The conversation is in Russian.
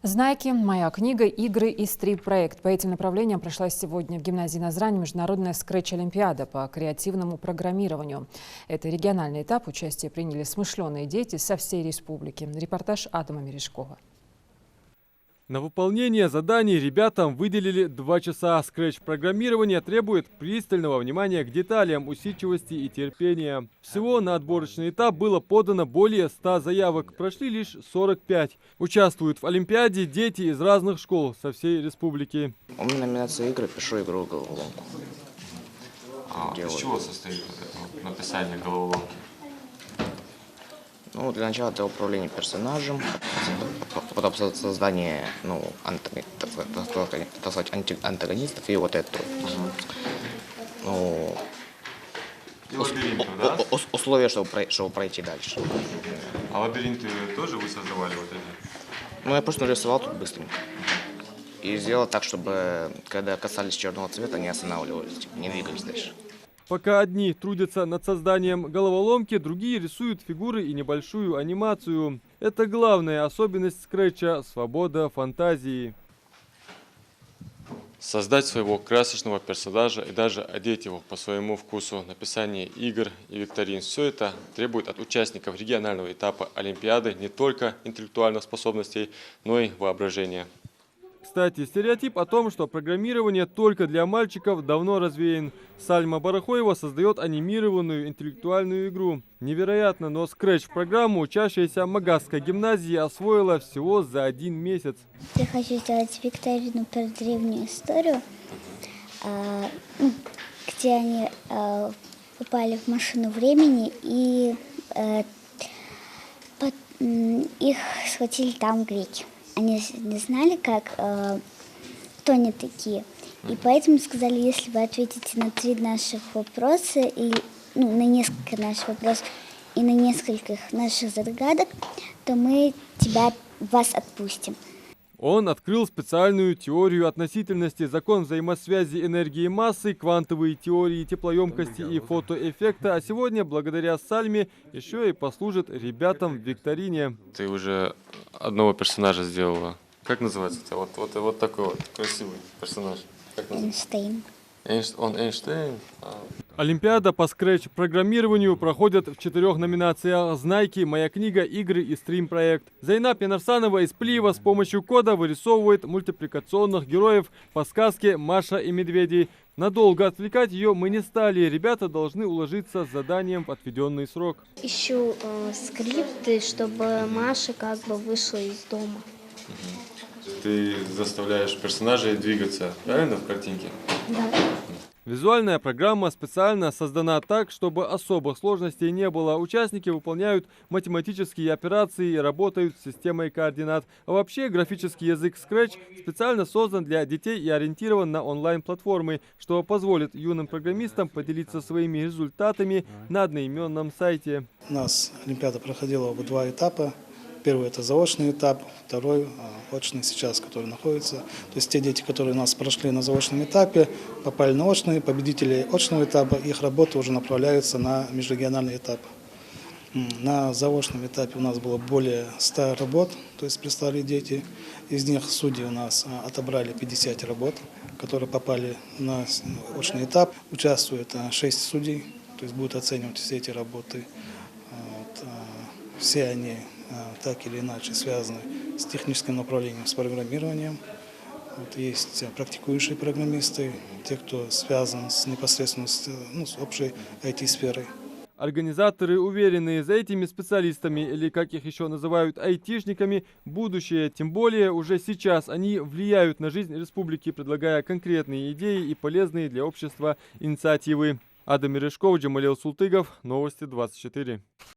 Знайки, моя книга, игры и стрип-проект. По этим направлениям прошла сегодня в гимназии Назрани международная скретч-олимпиада по креативному программированию. Это региональный этап. Участие приняли смышленые дети со всей республики. Репортаж Адама Мережкова. На выполнение заданий ребятам выделили 2 часа. Скретч-программирование требует пристального внимания к деталям, усидчивости и терпения. Всего на отборочный этап было подано более 100 заявок. Прошли лишь 45. Участвуют в Олимпиаде дети из разных школ со всей республики. У меня номинация игры, пишу игру головоломку. Из чего состоит вот это написание головоломки? Ну, для начала это управление персонажем, потом создание, так сказать, антагонистов и вот это. Ну, И лабиринты, да? Условия, чтобы пройти дальше. А лабиринты тоже вы создавали вот эти? Ну, я просто нарисовал тут быстренько. И сделал так, чтобы, когда касались черного цвета, не останавливались, не двигались дальше. Пока одни трудятся над созданием головоломки, другие рисуют фигуры и небольшую анимацию. Это главная особенность скретча – свобода фантазии. Создать своего красочного персонажа и даже одеть его по своему вкусу, написание игр и викторин – все это требует от участников регионального этапа Олимпиады не только интеллектуальных способностей, но и воображения. Кстати, стереотип о том, что программирование только для мальчиков, давно развеян. Сальма Барахоева создает анимированную интеллектуальную игру. Невероятно, но скретч-программу учащаяся Магасской гимназии освоила всего за 1 месяц. Я хочу сделать викторину про древнюю историю, где они попали в машину времени и их схватили там греки. Они не знали, кто они такие. И поэтому сказали, если вы ответите на 3 наших вопроса, на несколько наших вопросов и на несколько наших загадок, то мы вас отпустим. Он открыл специальную теорию относительности, закон взаимосвязи энергии и массы, квантовые теории теплоемкости и фотоэффекта. А сегодня, благодаря Сальме, еще и послужит ребятам в викторине. Ты уже одного персонажа сделала. Как называется это? Вот такой вот красивый персонаж. Эйнштейн. Он Эйнштейн? Олимпиада по скретч-программированию проходит в 4 номинациях: «Знайки», «Моя книга», «Игры» и «Стрим-проект». Зайнаб Янарсанова из Плиева с помощью кода вырисовывает мультипликационных героев по сказке «Маша и медведи». Надолго отвлекать ее мы не стали. Ребята должны уложиться с заданием в отведенный срок. Ищу скрипты, чтобы Маша вышла из дома. Ты заставляешь персонажей двигаться, правильно, в картинке? Да. Визуальная программа специально создана так, чтобы особых сложностей не было. Участники выполняют математические операции и работают с системой координат. А вообще графический язык Scratch специально создан для детей и ориентирован на онлайн-платформы, что позволит юным программистам поделиться своими результатами на одноименном сайте. У нас Олимпиада проходила в 2 этапа. Первый – это заочный этап, второй – очный сейчас, который находится. То есть те дети, которые у нас прошли на заочном этапе, попали на очный, победители очного этапа, их работы уже направляются на межрегиональный этап. На заочном этапе у нас было более 100 работ, то есть представили дети. Из них судьи у нас отобрали 50 работ, которые попали на очный этап. Участвует 6 судей, то есть будут оценивать все эти работы. Все они так или иначе связаны с техническим направлением, с программированием. Есть практикующие программисты, те, кто связан непосредственно с общей IT-сферой. Организаторы уверены, за этими специалистами, или как их еще называют, айтишниками, будущее. Тем более уже сейчас они влияют на жизнь республики, предлагая конкретные идеи и полезные для общества инициативы. Адам Мережков, Джамалил Султыгов, Новости 24.